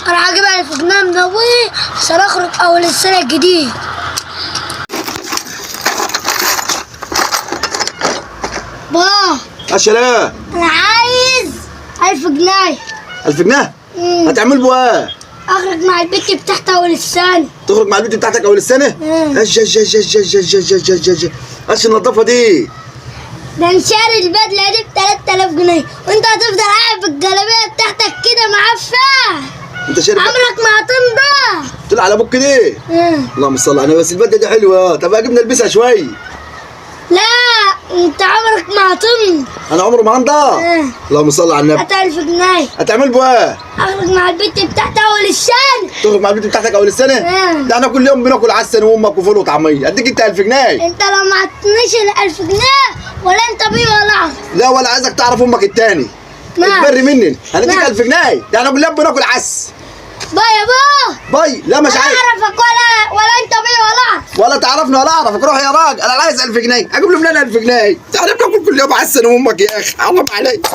انا هجيب 1000 جنيه من ابوي عشان اخرج اول السنه الجديد. بابا السلام. انا عايز 1000 جنيه. 1000 جنيه؟ هتعمل بو ايه؟ اخرج مع البت بتاعتي اول السنه. تخرج مع البنت بتاعتك اول السنه؟ ايش النظافه دي؟ ده انا شاري البدله دي ب 3000 جنيه وانت هتفضل قاعد بالجلابيه بتاعتك كده معفن. انت شاري عمرك ما هتنضف. طلع على ابوك كده؟ اللهم صل على النبي. بس البدله دي حلوه، طب اجيب نلبسها شوي. لا انت عمرك ما هتنضف. انا عمري ما هنضف. اللهم صل على النبي. هات 1000 جنيه. هتعمل بو ايه؟ اخرج مع البت بتاعتي اول السنه. تخرج مع البنت بتاعتك اول السنه؟ ده احنا كل يوم بناكل عسل وامك وفول وطعميه، اديك انت 1000 جنيه. انت لو ما عطنيش ال 1000 جنيه ولا انت بيه ولا اعرف. لا ولا عايزك تعرف امك التاني. اتبري مني، هنديك 1000 جنيه، ده احنا كل يوم بناكل عسل. باي يا بابا. باي. لا مش لا عايز. اعرفك ولا انت بيه ولا اعرف. ولا تعرفني ولا اعرفك. روح يا راجل، انا عايز 1000 جنيه، اجيب له منين 1000 جنيه؟ احنا بناكل كل يوم عسل وامك يا اخي، حرام عليك.